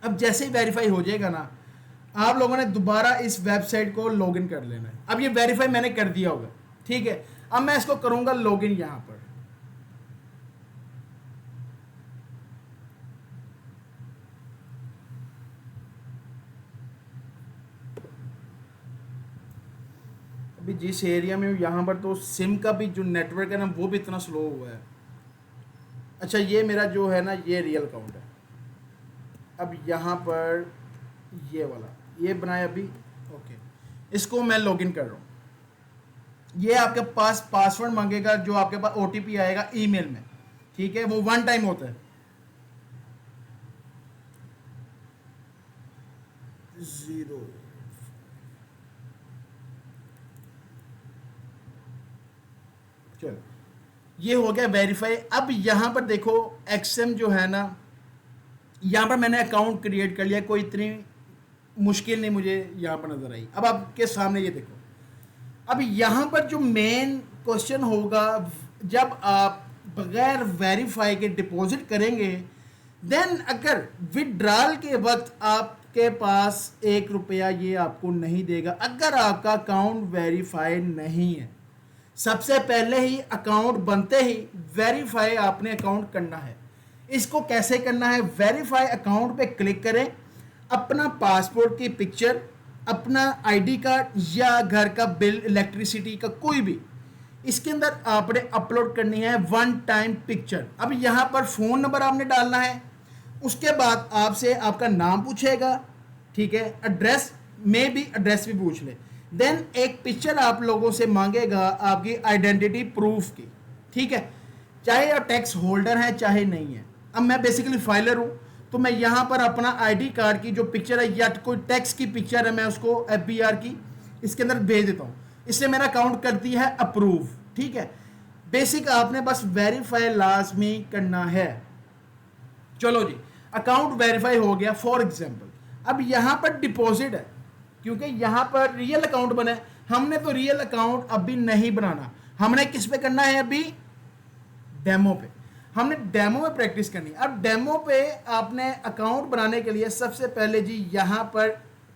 अब जैसे ही वेरीफाई हो जाएगा ना, आप लोगों ने दोबारा इस वेबसाइट को लॉगिन कर लेना है। अब ये वेरीफाई मैंने कर दिया होगा, ठीक है। अब मैं इसको करूंगा लॉगिन यहां पर, अभी जिस एरिया में हूं यहां पर तो सिम का भी जो नेटवर्क है ना वो भी इतना स्लो हुआ है। अच्छा, ये मेरा जो है ना ये रियल अकाउंट है। अब यहाँ पर ये वाला ये बनाया अभी, ओके, इसको मैं लॉगिन कर रहा हूँ। ये आपके पास पासवर्ड मांगेगा, जो आपके पास OTP आएगा ईमेल में, ठीक है, वो 1 टाइम होता है। 0 चलो, ये हो गया वेरीफाई। अब यहाँ पर देखो एक्सएम जो है ना, यहाँ पर मैंने अकाउंट क्रिएट कर लिया, कोई इतनी मुश्किल नहीं मुझे यहाँ पर नज़र आई। अब आपके सामने ये देखो, अब यहाँ पर जो मेन क्वेश्चन होगा, जब आप बगैर वेरीफाई के डिपॉजिट करेंगे, देन अगर विड्रॉल के वक्त आपके पास ₹1 ये आपको नहीं देगा अगर आपका अकाउंट वेरीफाइड नहीं है। सबसे पहले ही अकाउंट बनते ही वेरीफाई आपने अकाउंट करना है। इसको कैसे करना है, वेरीफाई अकाउंट पे क्लिक करें, अपना पासपोर्ट की पिक्चर, अपना आईडी कार्ड या घर का बिल, इलेक्ट्रिसिटी का कोई भी, इसके अंदर आपने अपलोड करनी है वन टाइम पिक्चर। अब यहाँ पर फ़ोन नंबर आपने डालना है, उसके बाद आपसे आपका नाम पूछेगा, ठीक है, एड्रेस में भी एड्रेस भी पूछ ले, देन एक पिक्चर आप लोगों से मांगेगा आपकी आइडेंटिटी प्रूफ की, ठीक है, चाहे आप टैक्स होल्डर हैं चाहे नहीं है। अब मैं बेसिकली फाइलर हूँ, तो मैं यहाँ पर अपना आईडी कार्ड की जो पिक्चर है या कोई टैक्स की पिक्चर है, मैं उसको FBR की इसके अंदर भेज देता हूँ, इससे मेरा अकाउंट करती है अप्रूव, ठीक है। बेसिक आपने बस वेरीफाई लाजमी करना है। चलो जी, अकाउंट वेरीफाई हो गया। फॉर एग्जांपल अब यहाँ पर डिपॉजिट है, क्योंकि यहाँ पर रियल अकाउंट बना है, हमने तो रियल अकाउंट अभी नहीं बनाना, हमने किस पे करना है, अभी डेमो पे, हमने डेमो में प्रैक्टिस करनी है। अब डेमो पे आपने अकाउंट बनाने के लिए सबसे पहले जी यहाँ पर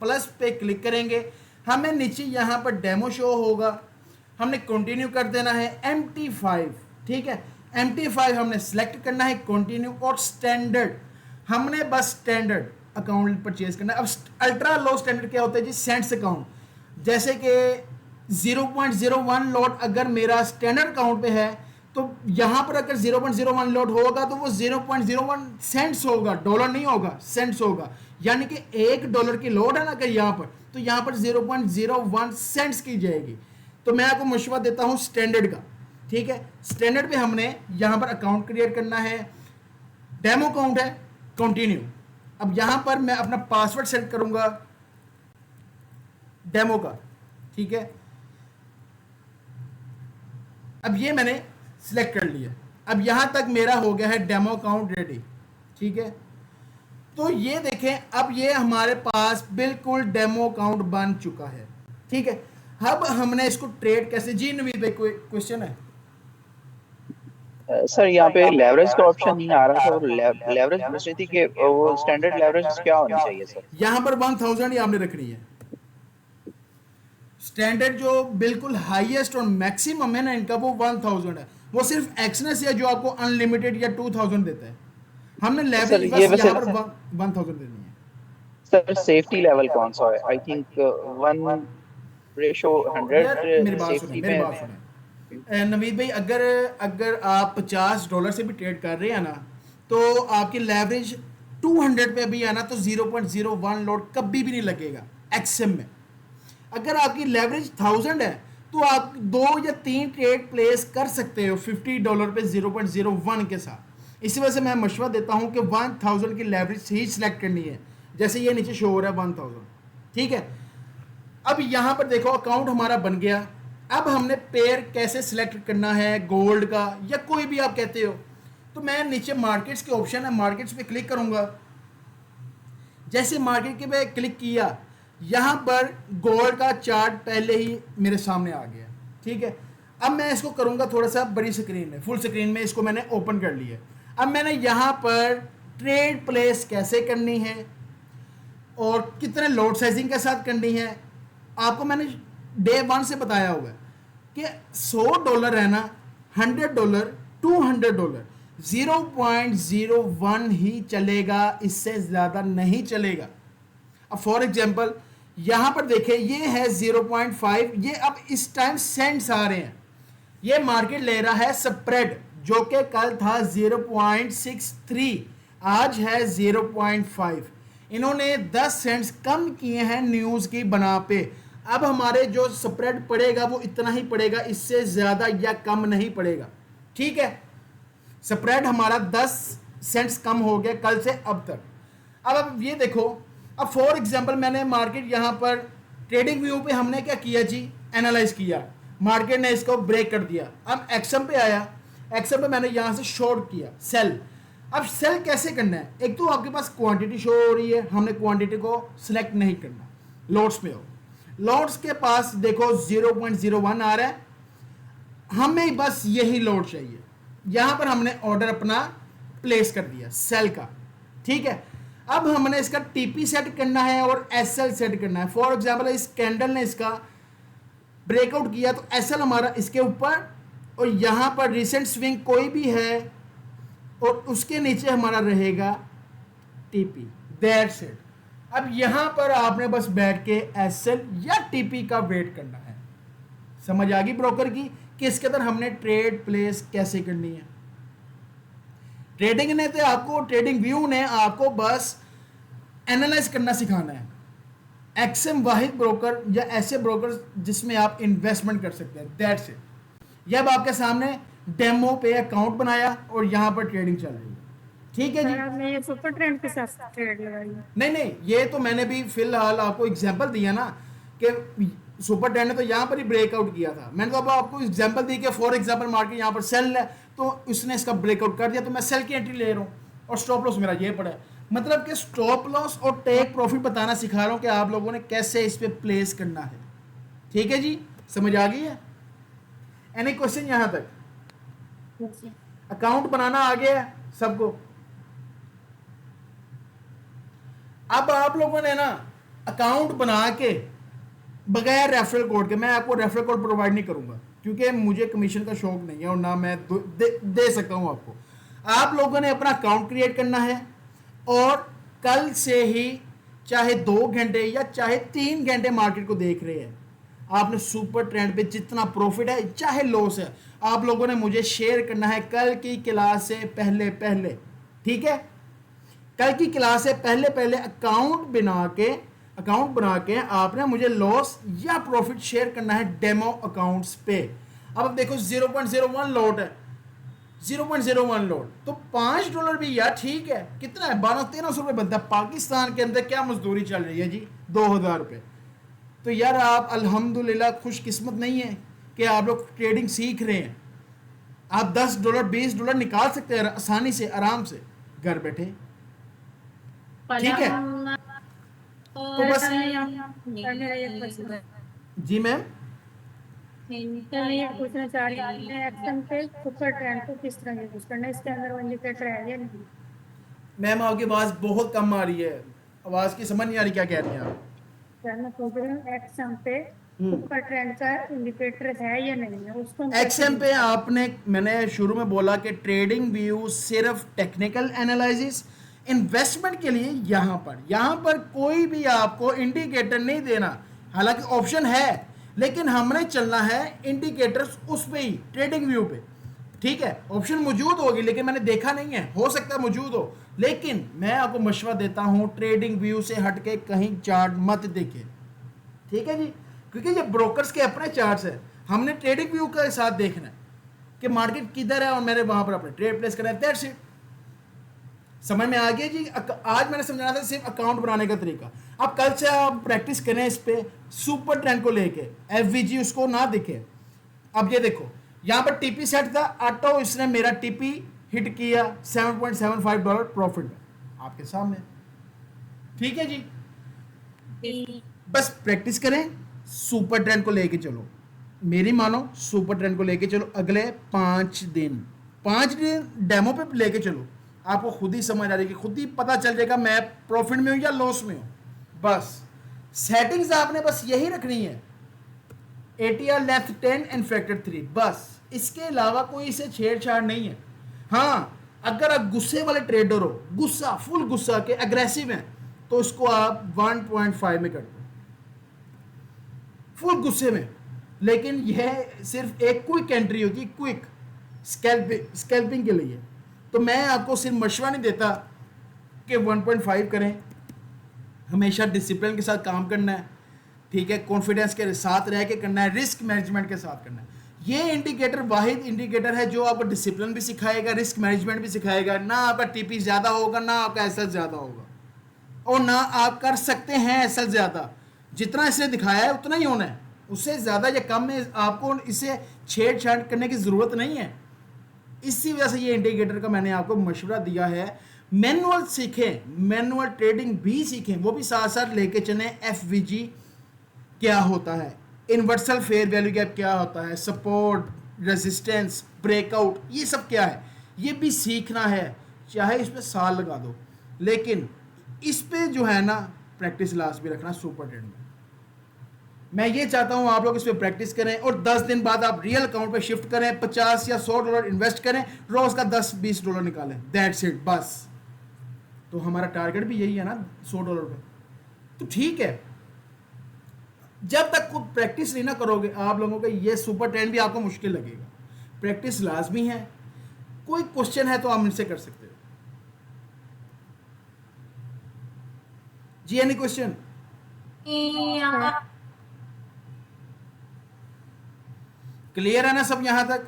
प्लस पे क्लिक करेंगे, हमें नीचे यहाँ पर डेमो शो होगा, हमने कंटिन्यू कर देना है MT5, ठीक है, MT5 हमने सेलेक्ट करना है, कंटिन्यू, और स्टैंडर्ड हमने बस स्टैंडर्ड अकाउंट परचेज करना है। अब अल्ट्रा लो स्टैंडर्ड क्या होता है जी, सेंट्स अकाउंट, जैसे कि 0.01 लॉट अगर मेरा स्टैंडर्ड अकाउंट पे है, तो यहाँ पर अगर 0.01 लॉट होगा तो वो 0.01 सेंट्स होगा, डॉलर नहीं होगा, सेंट्स होगा, यानी कि $1 की लोड है ना अगर यहाँ पर, तो यहाँ पर 0.01 सेंट्स की जाएगी। तो मैं आपको मशवरा देता हूँ स्टैंडर्ड का, ठीक है, स्टैंडर्ड पे हमने यहाँ पर अकाउंट क्रिएट करना है, डेमो अकाउंट है, कंटिन्यू। अब यहाँ पर मैं अपना पासवर्ड सेट करूँगा डेमो का, ठीक है, अब ये मैंने सिलेक्ट कर लिया, अब यहाँ तक मेरा हो गया है डेमो अकाउंट रेडी, ठीक है। तो ये देखें, अब ये हमारे पास बिल्कुल डेमो अकाउंट बन चुका है, ठीक है। अब हमने इसको ट्रेड कैसे, जी नवीद भाई कोई क्वेश्चन है? सर यहाँ पे लेवरेज का ऑप्शन नहीं आ रहा था, और लेवरेज पूछ रही थी कि वो स्टैंडर्ड लेवरेज क्या होनी चाहिए सर? यहाँ पर 1000 ही आपने रखनी है, स्टैंडर्ड जो बिल्कुल हाईएस्ट और मैक्सिमम है ना इनका वो 1000 है, वो सिर्फ एक्सनेस है जो आपको अनलिमिटेड या 2000 देता है, हमने लेवरेज बस यहाँ पर 1000 देनी है। सर सेफ्टी लेवल कौन सा है? आई थिंक 1:100 मेरी बात सेफ्टी सुने, मेरी में। बात सुने नवीद भाई, अगर आप $50 से भी ट्रेड कर रहे हैं ना, तो आपकी लेवरेज 200 पे भी है ना, तो 0.01 लॉट कभी भी नहीं लगेगा एक्सएम में। अगर आपकी लेवरेज 1000 है तो आप 2 या 3 ट्रेड प्लेस कर सकते हो $50 पे 0.01 के साथ। इसी वजह से मैं मशवरा देता हूं कि 1000 की लेवरेज ही सिलेक्ट करनी है, जैसे ये नीचे शो हो रहा है 1000, ठीक है। अब यहाँ पर देखो अकाउंट हमारा बन गया। अब हमने पेयर कैसे सिलेक्ट करना है, गोल्ड का या कोई भी आप कहते हो, तो मैं नीचे मार्केट्स के ऑप्शन है, मार्केट्स पे क्लिक करूंगा। जैसे मार्केट के पे क्लिक किया, यहाँ पर गोल्ड का चार्ट पहले ही मेरे सामने आ गया, ठीक है। अब मैं इसको करूंगा थोड़ा सा बड़ी स्क्रीन में, फुल स्क्रीन में इसको मैंने ओपन कर लिया। अब मैंने यहाँ पर ट्रेड प्लेस कैसे करनी है और कितने लोड साइजिंग के साथ करनी है, आपको मैंने डे 1 से बताया हुआ है कि $100 है ना, $100, $200, 0.01 ही चलेगा, इससे ज़्यादा नहीं चलेगा। अब फॉर एग्जांपल यहाँ पर देखें, ये है 0.5, ये अब इस टाइम सेंट्स आ रहे हैं, ये मार्केट ले रहा है स्प्रेड, जो कि कल था 0.63, आज है 0.5, इन्होंने 10 सेंट्स कम किए हैं न्यूज़ की बना पे। अब हमारे जो स्प्रेड पड़ेगा वो इतना ही पड़ेगा, इससे ज़्यादा या कम नहीं पड़ेगा, ठीक है। स्प्रेड हमारा 10 सेंट्स कम हो गया कल से अब तक। अब ये देखो, अब फॉर एग्जांपल मैंने मार्केट यहाँ पर ट्रेडिंग व्यू पे हमने क्या किया जी, एनालाइज किया, मार्केट ने इसको ब्रेक कर दिया। अब एक्सएम पे आया, एक्सएम पे मैंने यहाँ से शॉर्ट किया, सेल। अब सेल कैसे करना है, एक तो आपके पास क्वांटिटी शो हो रही है, हमने क्वांटिटी को सिलेक्ट नहीं करना, लॉट्स में हो, लॉट्स के पास देखो 0.01 आ रहा है, हमें बस यही लॉट चाहिए। यहाँ पर हमने ऑर्डर अपना प्लेस कर दिया सेल का, ठीक है। अब हमने इसका टीपी सेट करना है और एसएल सेट करना है। फॉर एग्जांपल इस कैंडल ने इसका ब्रेकआउट किया तो एसएल हमारा इसके ऊपर, और यहाँ पर रिसेंट स्विंग कोई भी है और उसके नीचे हमारा रहेगा टीपी, दैट्स इट। अब यहां पर आपने बस बैठ के एसएल या टीपी का वेट करना है। समझ आ गई ब्रोकर की कि इसके अंदर हमने ट्रेड प्लेस कैसे करनी है। ट्रेडिंग ने तो आपको, ट्रेडिंग व्यू ने आपको बस एनालाइज करना सिखाना है। एक्सएम वाहिद ब्रोकर या ऐसे ब्रोकर जिसमें आप इन्वेस्टमेंट कर सकते हैं, दैट्स इट। ये अब आपके सामने डेमो पे अकाउंट बनाया और यहां पर ट्रेडिंग चल रही है, ठीक है जी। आपने ये सुपर ट्रेंड के साथ ट्रेड लगाई है? नहीं, ये तो मैंने भी फिलहाल आपको एग्जांपल दिया ना कि सुपर ट्रेंड ने तो यहाँ पर ही ब्रेकआउट किया था। मैंने तो अब आपको एग्जांपल दी कि फॉर एग्जांपल मार्केट यहाँ पर सेल है तो उसने इसका ब्रेकआउट कर दिया तो मैं सेल की एंट्री ले रहा हूँ और स्टॉप लॉस मेरा ये पड़ा है। मतलब कि स्टॉप लॉस और टेक प्रॉफिट बताना सिखा रहा हूँ कि आप लोगों ने कैसे इस पे प्लेस करना है, ठीक है जी। समझ आ गई है? एनी क्वेश्चन यहाँ तक? अकाउंट बनाना आ गया है सबको? अब आप लोगों ने ना अकाउंट बना के बगैर रेफरल कोड के, मैं आपको रेफरल कोड प्रोवाइड नहीं करूंगा क्योंकि मुझे कमीशन का शौक नहीं है और ना मैं दे सकता हूं आपको। आप लोगों ने अपना अकाउंट क्रिएट करना है और कल से ही चाहे 2 घंटे या चाहे 3 घंटे मार्केट को देख रहे हैं, आपने सुपर ट्रेंड पे जितना प्रॉफिट है चाहे लॉस है, आप लोगों ने मुझे शेयर करना है कल की क्लास से पहले पहले, ठीक है। कल की क्लास से पहले पहले अकाउंट बना के आपने मुझे लॉस या प्रॉफिट शेयर करना है डेमो अकाउंट्स पे। अब देखो 0.01 लॉट है, 0.01 लॉट तो $5 भी यार ठीक है, कितना है 1200-1300 रुपये बनता है। पाकिस्तान के अंदर क्या मजदूरी चल रही है जी, 2000 रुपये। तो यार आप अल्हम्दुलिल्लाह खुशकिस्मत नहीं है कि आप लोग ट्रेडिंग सीख रहे हैं। आप $10 $20 निकाल सकते हैं आसानी से, आराम से घर बैठे, ठीक है। तो बस जी मैम, ये पूछना चाह रही हूँ एक्शन पे सुपर ट्रेंड को किस तरह यूज करना है, इसके अंदर वो इंडिकेटर है या नहीं? मैम आपकी आवाज़ बहुत कम आ रही है, आवाज़ की समझ नहीं आ रही क्या कह रही हैं आप। मैं पूछ रही हूँ एक्शन पे सुपर ट्रेंड का इंडिकेटर है या नहीं है, उसको एक्सएम पे आपने, मैंने शुरू में बोला कि ट्रेडिंग व्यू सिर्फ टेक्निकल एनालिसिस, इन्वेस्टमेंट के लिए यहाँ पर कोई भी आपको इंडिकेटर नहीं देना। हालांकि ऑप्शन है लेकिन हमने चलना है इंडिकेटर्स उस पे ही, ट्रेडिंग व्यू पे, ठीक है। ऑप्शन मौजूद होगी लेकिन मैंने देखा नहीं है, हो सकता है मौजूद हो, लेकिन मैं आपको मशवरा देता हूं ट्रेडिंग व्यू से हटके कहीं चार्ट मत देखें, ठीक है जी। क्योंकि ये ब्रोकर्स के अपने चार्ट्स है, हमने ट्रेडिंग व्यू के साथ देखना है कि मार्केट किधर है और मैंने वहां पर अपने ट्रेड प्लेस करना है, दैट्स इट। समझ में आ गया जी। आज मैंने समझाना था सिर्फ अकाउंट बनाने का तरीका। अब कल से आप प्रैक्टिस करें इस पे सुपर ट्रेंड को लेके, एफवीजी उसको ना दिखे। अब ये देखो यहाँ पर टीपी सेट था, ऑटो इसने मेरा टीपी हिट किया, $7.75 प्रॉफिट में आपके सामने, ठीक है जी। बस प्रैक्टिस करें, सुपर ट्रेंड को लेके चलो, मेरी मानो सुपर ट्रेंड को लेके चलो। अगले 5 दिन डेमो पे लेके चलो, आपको खुद ही समझ आ जाएगी, खुद ही पता चल जाएगा मैं प्रॉफिट में हूं या लॉस में हूं। बस सेटिंग्स आपने बस यही रखनी है, ATR लेफ्ट 10 एंड फैक्टर 3, बस इसके अलावा कोई इसे छेड़छाड़ नहीं है। हाँ, अगर आप गुस्से वाले ट्रेडर हो, गुस्सा फुल गुस्सा के एग्रेसिव हैं, तो इसको आप 1.5 में कर दो, फुल गुस्से में। लेकिन यह सिर्फ एक क्विक एंट्री होती है, क्विक स्कैल्पिंग के लिए। तो मैं आपको सिर्फ मशवरा नहीं देता कि 1.5 करें, हमेशा डिसिप्लिन के साथ काम करना है, ठीक है, कॉन्फिडेंस के साथ रह के करना है, रिस्क मैनेजमेंट के साथ करना है। ये इंडिकेटर वाहिद इंडिकेटर है जो आपको डिसिप्लिन भी सिखाएगा, रिस्क मैनेजमेंट भी सिखाएगा। ना आपका टीपी ज़्यादा होगा, ना आपका एसएल ज़्यादा होगा, और ना आप कर सकते हैं एसएल ज़्यादा। जितना इसने दिखाया है उतना ही होना है, उससे ज़्यादा या कम में आपको इसे छेड़छाड़ करने की ज़रूरत नहीं है। इसी वजह से ये इंडिकेटर का मैंने आपको मशवरा दिया है। मैनुअल सीखें, मैनुअल ट्रेडिंग भी सीखें, वो भी साथ साथ लेके चलें। एफवीजी क्या होता है, इन्वर्सल फेयर वैल्यू गैप क्या होता है, सपोर्ट, रेजिस्टेंस, ब्रेकआउट, ये सब क्या है, ये भी सीखना है। चाहे इस पर साल लगा दो, लेकिन इस पे जो है ना प्रैक्टिस क्लास भी रखना सुपर ट्रेड में। मैं ये चाहता हूँ आप लोग इस पर प्रैक्टिस करें और 10 दिन बाद आप रियल अकाउंट पे शिफ्ट करें, 50 या $100 इन्वेस्ट करें, रोज का $10-20 निकालें, दैट्स इट, बस। तो हमारा टारगेट भी यही है ना, $100 पे। तो ठीक है, जब तक खुद प्रैक्टिस नहीं ना करोगे आप लोगों का ये सुपर ट्रेंड भी आपको मुश्किल लगेगा। प्रैक्टिस लाजमी है। कोई क्वेश्चन है तो आप मुझसे कर सकते हो जी। Any question? क्लियर है ना सब यहां तक?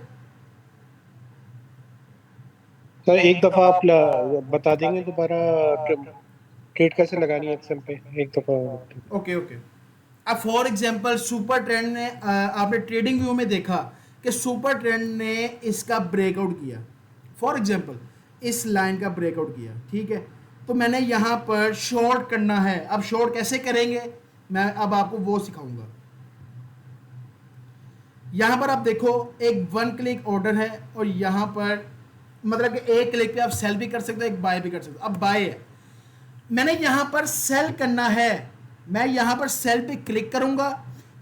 सर एक दफा आप बता देंगे दोबारा ट्रेड कैसे लगानी है एक्सेल पे, एक दफा? Okay okay. अब फॉर एग्जांपल सुपर ट्रेंड ने आपने ट्रेडिंग व्यू में देखा कि सुपर ट्रेंड ने इसका ब्रेकआउट किया, फॉर एग्जांपल इस लाइन का ब्रेकआउट किया, ठीक है। तो मैंने यहाँ पर शॉर्ट करना है। अब शॉर्ट कैसे करेंगे मैं अब आपको वो सिखाऊंगा। यहाँ पर आप देखो एक 1 क्लिक ऑर्डर है और यहाँ पर मतलब कि एक क्लिक पे आप सेल भी कर सकते हो, एक बाय भी कर सकते हो। अब बाय है, मैंने यहाँ पर सेल करना है, मैं यहाँ पर सेल पे क्लिक करूंगा।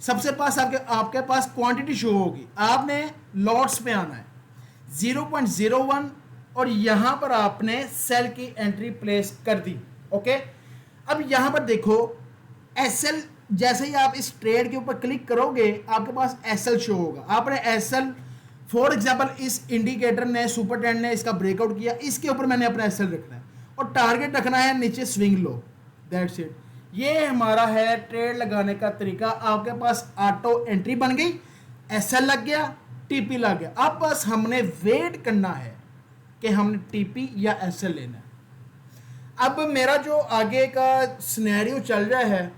सबसे पास आपके पास क्वांटिटी शो होगी, आपने लॉट्स पे आना है 0.01 और यहाँ पर आपने सेल की एंट्री प्लेस कर दी। ओके, अब यहाँ पर देखो एसएल, जैसे ही आप इस ट्रेड के ऊपर क्लिक करोगे आपके पास एसएल शो होगा। आपने एसएल फॉर एग्जांपल इस इंडिकेटर ने सुपर ट्रेंड ने इसका ब्रेकआउट किया, इसके ऊपर मैंने अपना एसएल रखना है और टारगेट रखना है नीचे स्विंग लो, दैट्स इट। ये हमारा है ट्रेड लगाने का तरीका। आपके पास ऑटो एंट्री बन गई, एसएल लग गया, टीपी लग गया। अब बस हमने वेट करना है कि हमने टीपी या एसएल लेना है। अब मेरा जो आगे का सिनेरियो चल रहा है,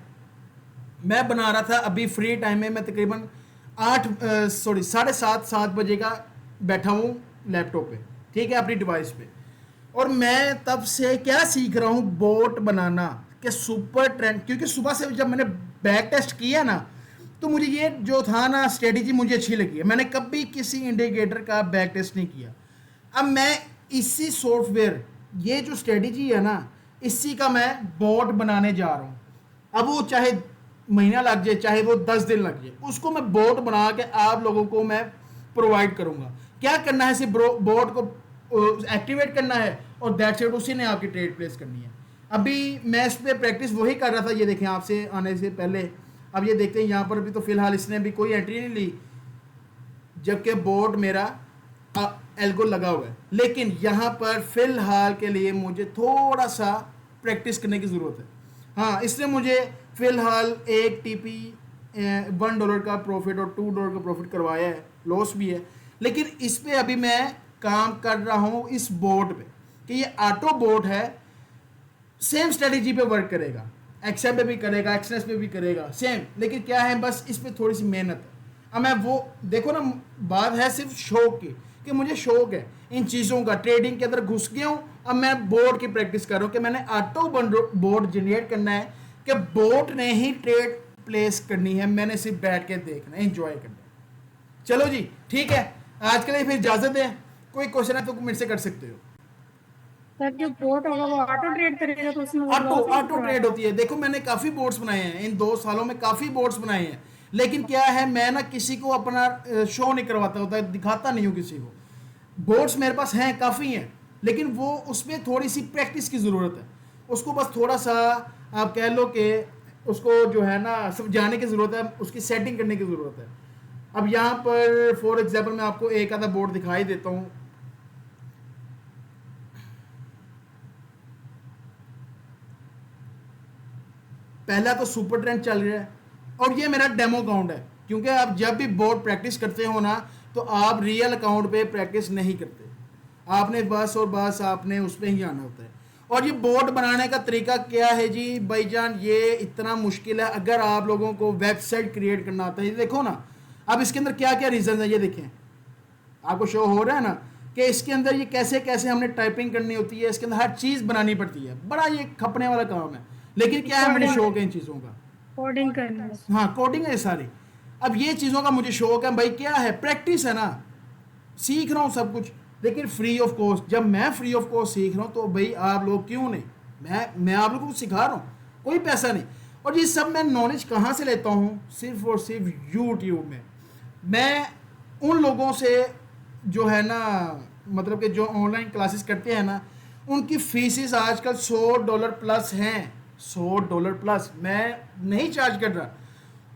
मैं बना रहा था अभी फ्री टाइम में, मैं तकरीबन 7:30 बजे का बैठा हूँ लैपटॉप पे, ठीक है, अपनी डिवाइस पे। और मैं तब से क्या सीख रहा हूँ, बोट बनाना कि सुपर ट्रेंड, क्योंकि सुबह से जब मैंने बैक टेस्ट किया ना तो मुझे ये जो था ना स्ट्रेटेजी मुझे अच्छी लगी है। मैंने कभी किसी इंडिकेटर का बैक टेस्ट नहीं किया। अब मैं इसी सॉफ्टवेयर, ये जो स्ट्रेटेजी है ना, इसी का मैं बोट बनाने जा रहा हूँ। अब वो चाहे महीना लग जाए, चाहे वो 10 दिन लग जाए, उसको मैं बोट बना के आप लोगों को मैं प्रोवाइड करूँगा। क्या करना है, सिर्फ बोट को एक्टिवेट करना है और दैट्स इट, उसी ने आपकी ट्रेड प्लेस करनी है। अभी मैं इस पर प्रैक्टिस वही कर रहा था, ये देखें आपसे आने से पहले। अब ये देखते हैं यहाँ पर भी तो फिलहाल इसने भी कोई एंट्री नहीं ली, जबकि बोर्ड मेरा एल्गो लगा हुआ है। लेकिन यहाँ पर फिलहाल के लिए मुझे थोड़ा सा प्रैक्टिस करने की ज़रूरत है। हाँ, इसने मुझे फिलहाल एक टीपी $1 का प्रॉफिट और $2 का प्रॉफिट करवाया है, लॉस भी है। लेकिन इस पर अभी मैं काम कर रहा हूँ इस बोर्ड पे कि ये ऑटो बोर्ड है, सेम स्ट्रेटेजी पे वर्क करेगा, एक्सेल पे भी करेगा, एक्सनेस पे भी करेगा सेम। लेकिन क्या है, बस इस पे थोड़ी सी मेहनत है। अब मैं वो देखो ना, बात है सिर्फ शौक की कि मुझे शौक है इन चीज़ों का, ट्रेडिंग के अंदर घुस गया हूँ। अब मैं बोर्ड की प्रैक्टिस कर रहा हूँ कि मैंने ऑटो बोर्ड जनरेट करना है, कि बोर्ड ने ही ट्रेड प्लेस करनी है, मैंने सिर्फ बैठ के देखना है, इंजॉय करना है। चलो जी ठीक है, आज के लिए फिर इजाज़त है। कोई क्वेश्चन है तो मेरे से कर सकते हो। सर जो बोट होगा वो ऑटो ट्रेड करेगा तो उसमें ऑटो ट्रेड होती है। देखो मैंने काफ़ी बोर्ड्स बनाए हैं, इन 2 सालों में काफ़ी बोर्ड्स बनाए हैं। लेकिन क्या है, मैं ना किसी को अपना शो नहीं करवाता होता है, दिखाता नहीं हूँ किसी को। बोर्ड्स मेरे पास हैं, काफ़ी हैं, लेकिन वो उसमें थोड़ी सी प्रैक्टिस की ज़रूरत है। उसको बस थोड़ा सा आप कह लो कि उसको जो है ना समझाने की ज़रूरत है, उसकी सेटिंग करने की ज़रूरत है। अब यहाँ पर फॉर एग्जाम्पल मैं आपको एक आधा बोर्ड दिखाई देता हूँ। पहला तो सुपर ट्रेंड चल रहा है और ये मेरा डेमो अकाउंट है, क्योंकि आप जब भी बोर्ड प्रैक्टिस करते हो ना तो आप रियल अकाउंट पे प्रैक्टिस नहीं करते, आपने बस और बस आपने उस पर ही आना होता है। और ये बोर्ड बनाने का तरीका क्या है जी भाईजान, ये इतना मुश्किल है अगर आप लोगों को वेबसाइट क्रिएट करना आता है। ये देखो ना, अब इसके अंदर क्या क्या रीज़न है, ये देखें आपको शो हो रहा है ना कि इसके अंदर ये कैसे कैसे हमने टाइपिंग करनी होती है, इसके अंदर हर चीज़ बनानी पड़ती है। बड़ा ये खपने वाला काम है, लेकिन क्या है मुझे शौक है इन चीज़ों का, कोडिंग करना। हाँ कोडिंग है सारी। अब ये चीज़ों का मुझे शौक है भाई, क्या है प्रैक्टिस है ना, सीख रहा हूँ सब कुछ, लेकिन फ्री ऑफ कॉस्ट। जब मैं फ्री ऑफ कॉस्ट सीख रहा हूँ तो भाई आप लोग क्यों नहीं, मैं आप लोगों को सिखा रहा हूँ, कोई पैसा नहीं। और ये सब मैं नॉलेज कहाँ से लेता हूँ? सिर्फ और सिर्फ यूट्यूब में। मैं उन लोगों से जो है ना, मतलब कि जो ऑनलाइन क्लासेस करते हैं ना, उनकी फीसेस आजकल $100 प्लस हैं, $100 प्लस। मैं नहीं चार्ज कर रहा,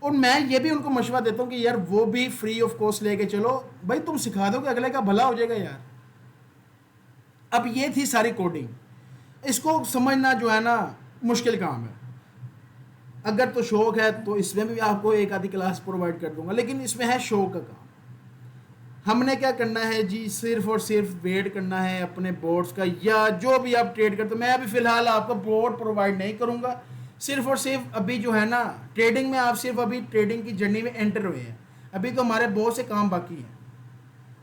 और मैं ये भी उनको मशवरा देता हूँ कि यार वो भी फ्री ऑफ कॉस्ट लेके चलो भाई, तुम सिखा दो कि अगले का भला हो जाएगा यार। अब ये थी सारी कोडिंग, इसको समझना जो है ना मुश्किल काम है। अगर तो शौक है तो इसमें भी आपको एक आधी क्लास प्रोवाइड कर दूंगा, लेकिन इसमें है शौक का काम। हमने क्या करना है जी, सिर्फ और सिर्फ वेट करना है अपने बोर्ड्स का, या जो भी आप ट्रेड करते हो। मैं अभी फ़िलहाल आपको बोर्ड प्रोवाइड नहीं करूंगा, सिर्फ और सिर्फ अभी जो है ना ट्रेडिंग में आप सिर्फ अभी ट्रेडिंग की जर्नी में एंटर हुए हैं, अभी तो हमारे बहुत से काम बाकी हैं,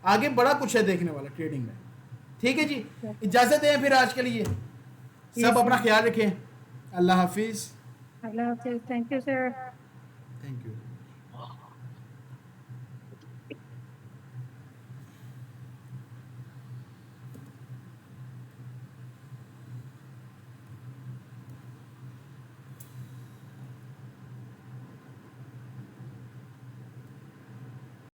आगे बड़ा कुछ है देखने वाला ट्रेडिंग में। ठीक है जी, इजाज़त दें फिर आज के लिए, सब अपना ख्याल रखें। अल्लाह हाफिज़। अल्लाह हाफिज़। Thank you sir. Thank you.